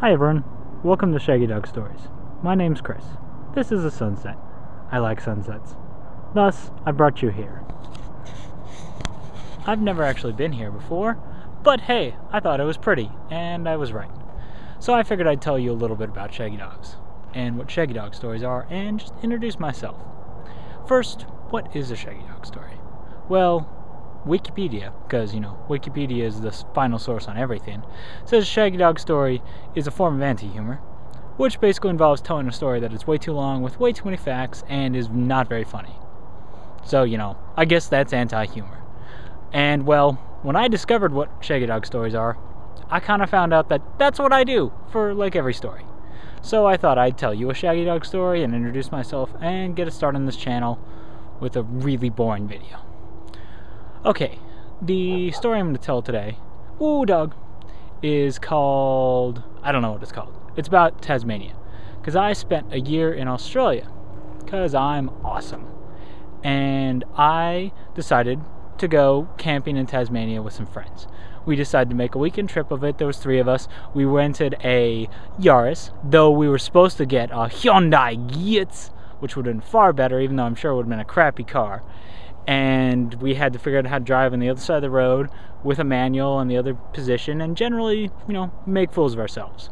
Hi everyone, welcome to Shaggy Dog Stories. My name's Chris. This is a sunset. I like sunsets. Thus, I brought you here. I've never actually been here before, but hey, I thought it was pretty, and I was right. So I figured I'd tell you a little bit about Shaggy Dogs, and what Shaggy Dog Stories are, and just introduce myself. First, what is a Shaggy Dog Story? Well, Wikipedia, because, Wikipedia is the final source on everything, says Shaggy Dog Story is a form of anti-humor, which basically involves telling a story that is way too long with way too many facts and is not very funny. So, I guess that's anti-humor. And, well, when I discovered what Shaggy Dog Stories are, I kind of found out that that's what I do for, every story. So I thought I'd tell you a Shaggy Dog story and introduce myself and get a start on this channel with a really boring video. Okay, the story I'm going to tell today, is called, I don't know what it's called. It's about Tasmania, because I spent a year in Australia, because I'm awesome. And I decided to go camping in Tasmania with some friends. We decided to make a weekend trip of it. There was 3 of us. We rented a Yaris, though we were supposed to get a Hyundai Yaris, which would have been far better, even though I'm sure it would have been a crappy car. And we had to figure out how to drive on the other side of the road with a manual in the other position and generally, make fools of ourselves.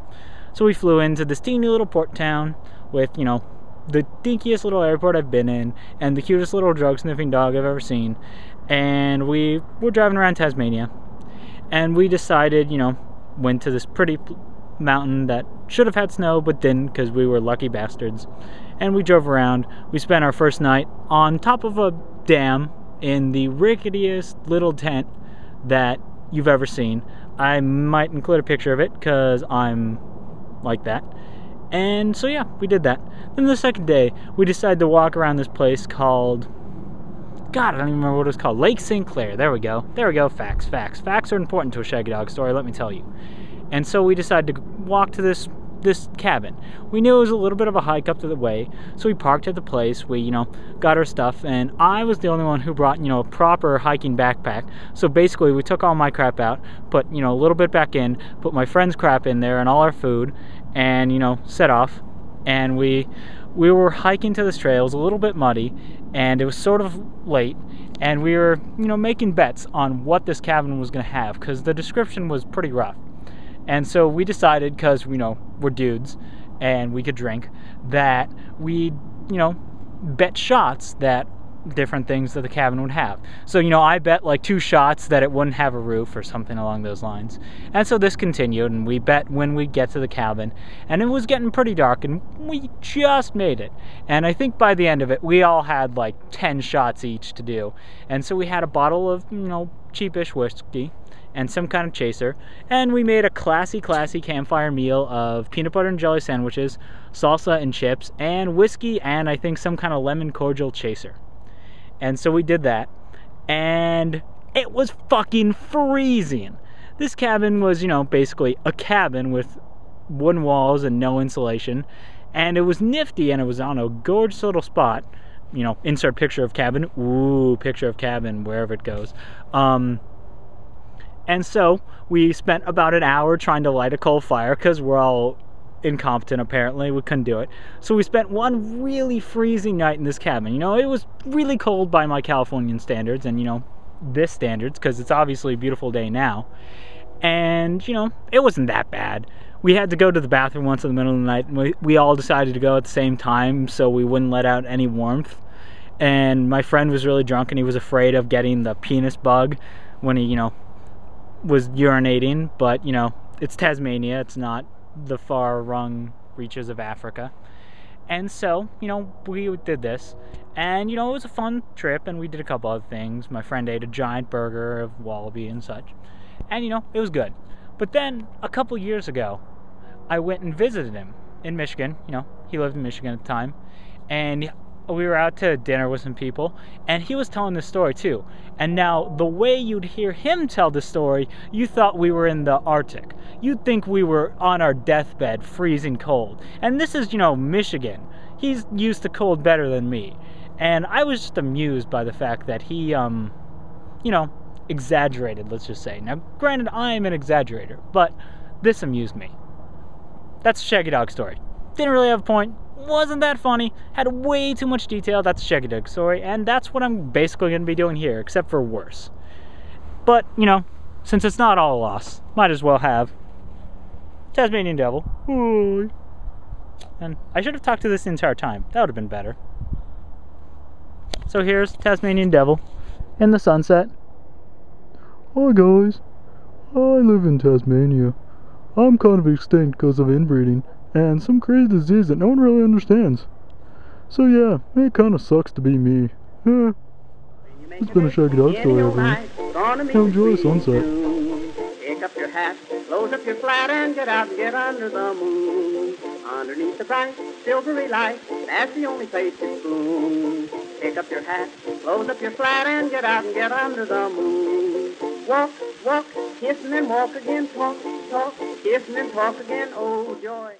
So we flew into this teeny little port town with, the dinkiest little airport I've been in and the cutest little drug-sniffing dog I've ever seen. And we were driving around Tasmania and we decided, went to this pretty mountain that should have had snow but didn't because we were lucky bastards. And we drove around. We spent our first night on top of a dam in the ricketiest little tent that you've ever seen. I might include a picture of it because I'm like that. And so yeah, we did that. Then the second day, we decided to walk around this place called, God, I don't even remember what it was called. Lake St. Clair. There we go. Facts. Facts are important to a Shaggy Dog story, let me tell you. And so we decided to walk to this cabin. We knew it was a little bit of a hike up to the way, so we parked at the place. We, got our stuff, and I was the only one who brought, a proper hiking backpack. So basically, we took all my crap out, put, a little bit back in, put my friend's crap in there and all our food, and, set off. And we were hiking to this trail. It was a little bit muddy, and it was sort of late, and we were, making bets on what this cabin was going to have, because the description was pretty rough. And so we decided, because, we're dudes and we could drink, that we'd, bet shots that different things that the cabin would have. So, I bet 2 shots that it wouldn't have a roof or something along those lines. And so this continued, and we bet when we'd get to the cabin. And it was getting pretty dark, and we just made it. And I think by the end of it, we all had 10 shots each to do. And so we had a bottle of, cheapish whiskey and some kind of chaser, and we made a classy campfire meal of peanut butter and jelly sandwiches, salsa and chips, and whiskey, and I think some kind of lemon cordial chaser. And so we did that, and it was fucking freezing. This cabin was, basically a cabin with wooden walls and no insulation, and it was nifty, and it was on a gorgeous little spot. Insert picture of cabin. Ooh, picture of cabin, wherever it goes. And so we spent about an hour trying to light a coal fire because we're all incompetent, apparently. We couldn't do it. So we spent one really freezing night in this cabin. It was really cold by my Californian standards and, this standards, because it's obviously a beautiful day now. And, it wasn't that bad. We had to go to the bathroom once in the middle of the night, and we all decided to go at the same time so we wouldn't let out any warmth. And my friend was really drunk, and he was afraid of getting the penis bug when he, was urinating, but it's Tasmania, it's not the far-rung reaches of Africa. And so we did this, and it was a fun trip, and we did a couple other things. My friend ate a giant burger of wallaby and such, and it was good. But then a couple years ago, I went and visited him in Michigan. He lived in Michigan at the time, and we were out to dinner with some people, and he was telling this story too. And now, the way you'd hear him tell the story, you thought we were in the Arctic. You'd think we were on our deathbed, freezing cold. And this is, Michigan. He's used to cold better than me. And I was just amused by the fact that he, exaggerated, let's just say. Now, granted, I am an exaggerator, but this amused me. that's a Shaggy Dog story. Didn't really have a point. Wasn't that funny. Had way too much detail. That's a Shaggy Dog story. And that's what I'm basically going to be doing here, except for worse. But, you know, since it's not all a loss, might as well have Tasmanian Devil. Hi. And I should have talked to this the entire time. That would have been better. So here's Tasmanian Devil in the sunset. Hi guys, I live in Tasmania. I'm kind of extinct because of inbreeding and some crazy disease that no one really understands. So yeah, it kind of sucks to be me. It's been a Shaggy Dog story, everyone. Now enjoy the sunset. Pick up your hat, close up your flat, and get out and get under the moon. Underneath the bright, silvery light, that's the only place to spoon. Pick up your hat, close up your flat, and get out and get under the moon. Walk, walk, kiss and then walk again, talk, talk, kiss and then talk again, oh joy.